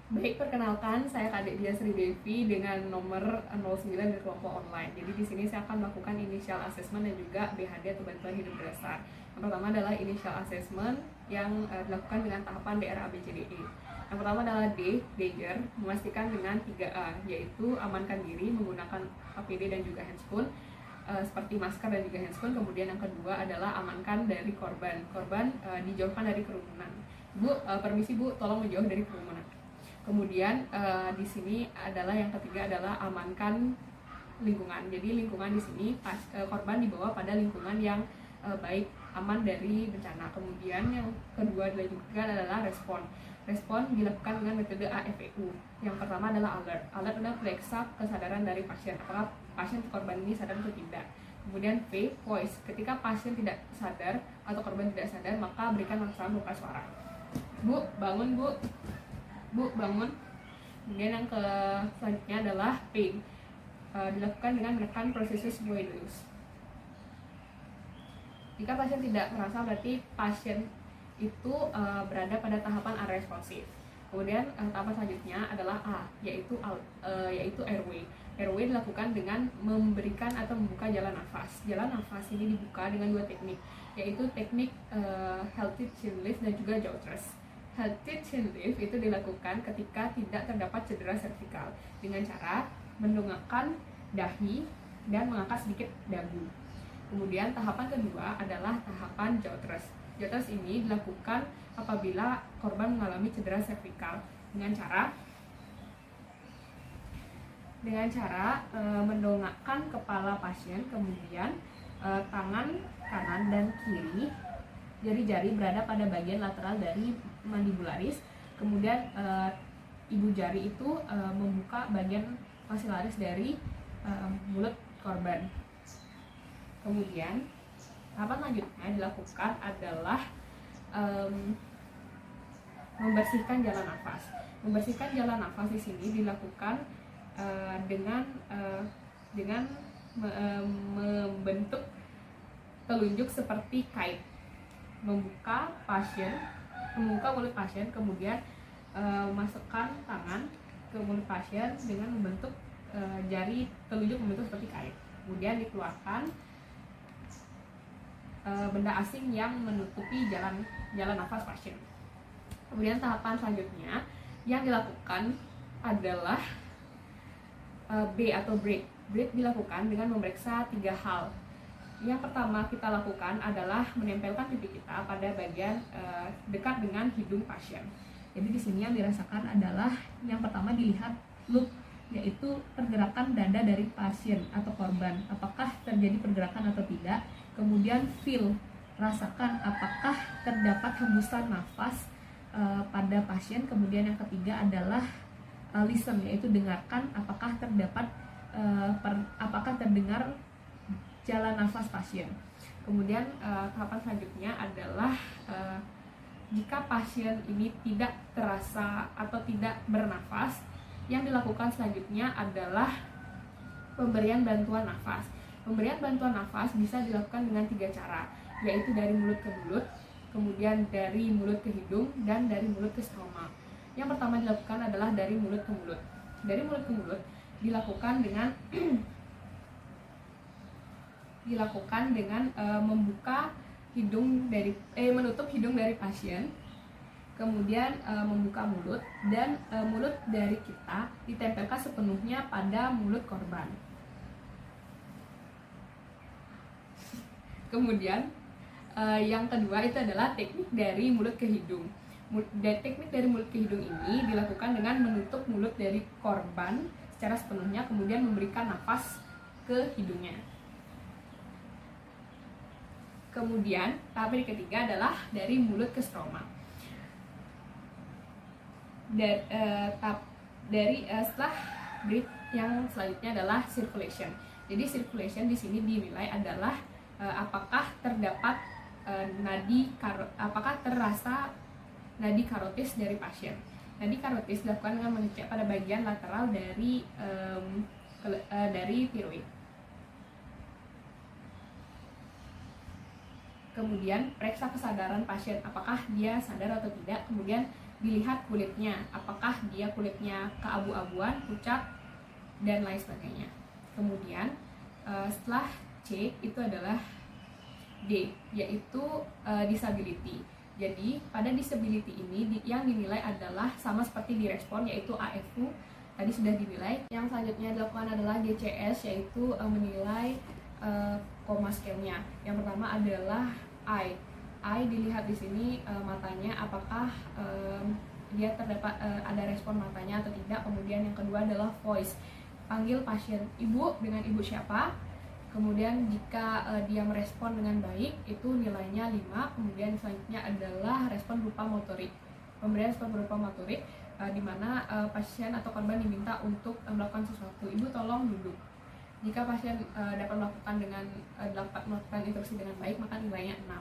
Baik, perkenalkan saya Kadek Dia Sri Devi dengan nomor 09 dari kelompok online. Jadi di sini saya akan melakukan initial assessment dan juga BHD atau bantuan hidup dasar. Yang pertama adalah initial assessment yang dilakukan dengan tahapan DRABCDE. Yang pertama adalah D, danger, memastikan dengan 3A, yaitu amankan diri menggunakan APD dan juga handscoon, seperti masker dan juga handscoon. Kemudian yang kedua adalah amankan dari korban. Korban dijauhkan dari kerumunan. Bu, permisi Bu, tolong menjauh dari kerumunan. Kemudian di sini adalah yang ketiga adalah amankan lingkungan. Jadi lingkungan di sini korban dibawa pada lingkungan yang baik, aman dari bencana. Kemudian yang kedua adalah respon. Respon dilakukan dengan metode AFEU. Yang pertama adalah alert. Alert adalah periksa kesadaran dari pasien, apakah pasien korban ini sadar atau tidak. Kemudian V, voice. Ketika pasien tidak sadar atau korban tidak sadar, maka berikan langsaman berupa suara. Bu, bangun Bu. Bu, bangun. Kemudian yang selanjutnya adalah pain. Dilakukan dengan menekan prosesus voidus. Jika pasien tidak merasa, berarti pasien itu berada pada tahapan unresponsif. Kemudian tahapan selanjutnya adalah A, yaitu airway. Airway dilakukan dengan memberikan atau membuka jalan nafas. Jalan nafas ini dibuka dengan dua teknik, yaitu teknik healthy chin lift dan juga jaw thrust. Healthy chin lift itu dilakukan ketika tidak terdapat cedera servikal dengan cara mendongakkan dahi dan mengangkat sedikit dagu. Kemudian tahapan kedua adalah tahapan jaw thrust. Jaw thrust ini dilakukan apabila korban mengalami cedera servikal dengan cara mendongakkan kepala pasien, kemudian tangan kanan dan kiri, jari-jari berada pada bagian lateral dari mandibularis. Kemudian ibu jari itu membuka bagian maxillaris dari mulut korban. Kemudian tahapan selanjutnya dilakukan adalah membersihkan jalan nafas. Membersihkan jalan nafas di sini dilakukan dengan membentuk telunjuk seperti kite, membuka mulut pasien, kemudian masukkan tangan ke mulut pasien dengan membentuk jari telunjuk membentuk seperti kite. Kemudian dikeluarkan benda asing yang menutupi jalan nafas pasien. Kemudian tahapan selanjutnya yang dilakukan adalah B atau break. Break dilakukan dengan memeriksa 3 hal. Yang pertama kita lakukan adalah menempelkan pipi kita pada bagian dekat dengan hidung pasien. Jadi di sini yang dirasakan adalah yang pertama dilihat look, yaitu pergerakan dada dari pasien atau korban, apakah terjadi pergerakan atau tidak. Kemudian feel, rasakan apakah terdapat hembusan nafas pada pasien. Kemudian yang ketiga adalah listen, yaitu dengarkan apakah terdengar jalan nafas pasien. Kemudian tahapan selanjutnya adalah jika pasien ini tidak terasa atau tidak bernafas, yang dilakukan selanjutnya adalah pemberian bantuan nafas. Pemberian bantuan nafas bisa dilakukan dengan 3 cara, yaitu dari mulut ke mulut, kemudian dari mulut ke hidung, dan dari mulut ke stroma. Yang pertama dilakukan adalah dari mulut ke mulut. Dari mulut ke mulut dilakukan dengan membuka menutup hidung dari pasien, kemudian membuka mulut, dan mulut dari kita ditempelkan sepenuhnya pada mulut korban. Kemudian yang kedua itu adalah teknik dari mulut ke hidung. Teknik dari mulut ke hidung ini dilakukan dengan menutup mulut dari korban secara sepenuhnya, kemudian memberikan nafas ke hidungnya. Kemudian tahap yang ketiga adalah dari mulut ke stroma. Setelah breath, yang selanjutnya adalah circulation. Jadi circulation di sini dinilai adalah apakah terdapat apakah terasa nadi karotis dari pasien. Nadi karotis dilakukan dengan mengecek pada bagian lateral dari tiroid. Kemudian periksa kesadaran pasien, apakah dia sadar atau tidak. Kemudian dilihat kulitnya, apakah dia kulitnya keabu-abuan, pucat, dan lain sebagainya. Kemudian setelah C itu adalah D, yaitu disability. Jadi pada disability ini yang dinilai adalah sama seperti di respon, yaitu AFU tadi sudah dinilai. Yang selanjutnya dilakukan adalah GCS, yaitu menilai koma scale-nya. Yang pertama adalah eye. Eye dilihat di sini matanya, apakah dia terdapat ada respon matanya atau tidak. Kemudian yang kedua adalah voice, panggil pasien ibu dengan ibu siapa. Kemudian jika dia merespon dengan baik itu nilainya 5. Kemudian selanjutnya adalah respon berupa motorik. Pemberian respon berupa motorik di mana pasien atau korban diminta untuk melakukan sesuatu. Ibu tolong duduk. Jika pasien dapat melakukan instruksi dengan baik maka nilainya 6.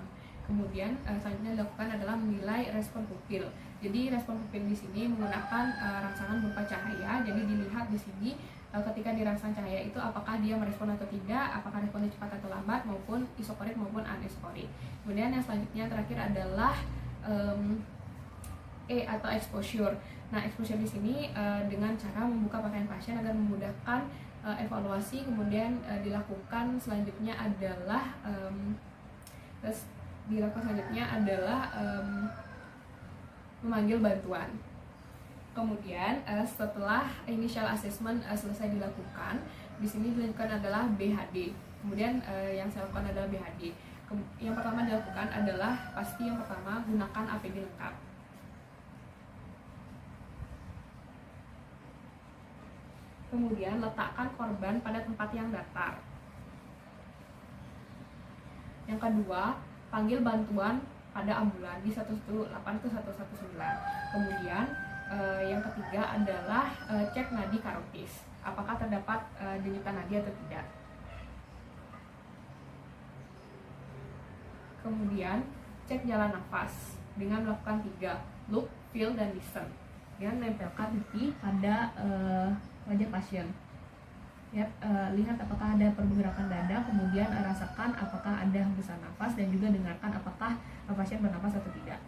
Kemudian selanjutnya dilakukan adalah menilai respon pupil. Jadi respon pupil di sini menggunakan rangsangan berupa cahaya. Jadi dilihat di sini ketika dirangsang cahaya itu apakah dia merespon atau tidak, apakah responnya cepat atau lambat, maupun isokorik maupun aneskorik. Kemudian yang selanjutnya terakhir adalah E atau exposure. Nah, exposure di sini dengan cara membuka pakaian pasien agar memudahkan evaluasi. Kemudian dilakukan selanjutnya adalah memanggil bantuan. Kemudian setelah initial assessment selesai dilakukan, di sini dilakukan adalah BHD. Kemudian yang saya lakukan adalah BHD. Yang pertama dilakukan adalah yang pertama gunakan APD lengkap. Kemudian letakkan korban pada tempat yang datar. Yang kedua, panggil bantuan pada ambulan di 118 ke 119. Kemudian yang ketiga adalah cek nadi karotis, apakah terdapat denyutan nadi atau tidak. Kemudian cek jalan nafas dengan melakukan 3, look, feel, dan listen, dengan menempelkan pipi pada wajah pasien. Lihat apakah ada pergerakan dada, kemudian rasakan apakah ada hembusan nafas, dan juga dengarkan apakah pasien bernafas atau tidak.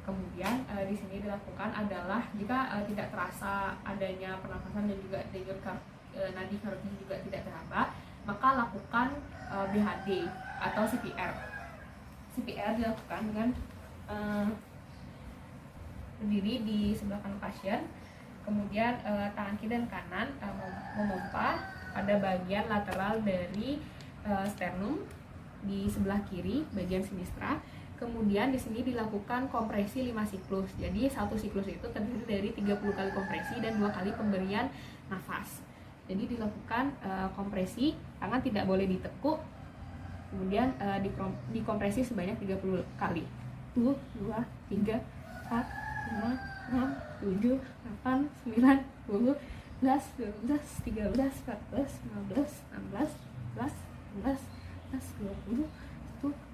Kemudian di sini dilakukan adalah jika tidak terasa adanya pernafasan dan juga denyut nadi karotis juga tidak teraba, maka lakukan BHD atau CPR. CPR dilakukan dengan berdiri di sebelah kanan pasien, kemudian tangan kiri dan kanan memompa pada bagian lateral dari sternum di sebelah kiri bagian sinistra. Kemudian di sini dilakukan kompresi 5 siklus. Jadi satu siklus itu terdiri dari 30 kali kompresi dan 2 kali pemberian nafas. Jadi dilakukan kompresi, tangan tidak boleh ditekuk. Kemudian dikompresi sebanyak 30 kali. 1, 2, 3, 4, 5, 6, 7, 8, 9, 10, 11, 12, 13, 14, 15, 16, 17, 18, 19, 20,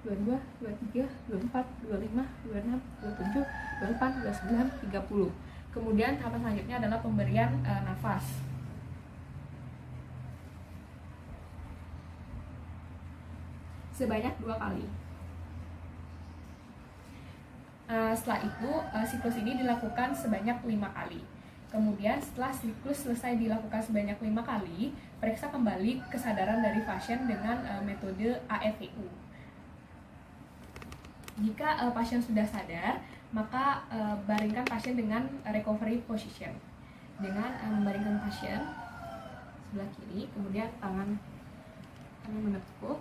22, 23, 24, 25, 26, 27, 28, 29, 30. Kemudian tahapan selanjutnya adalah pemberian nafas. Sebanyak 2 kali. Setelah itu siklus ini dilakukan sebanyak 5 kali. Kemudian setelah siklus selesai dilakukan sebanyak 5 kali, periksa kembali kesadaran dari pasien dengan metode AFVU. Jika pasien sudah sadar, maka baringkan pasien dengan recovery position. Dengan membaringkan pasien sebelah kiri, kemudian tangan kanan menekuk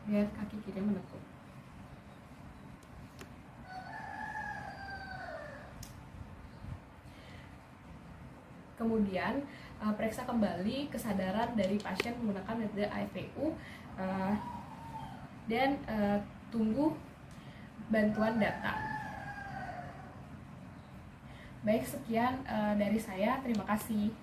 dan kaki kiri menekuk. Kemudian periksa kembali kesadaran dari pasien menggunakan metode AFVU dan tunggu bantuan data. Baik, sekian dari saya. Terima kasih.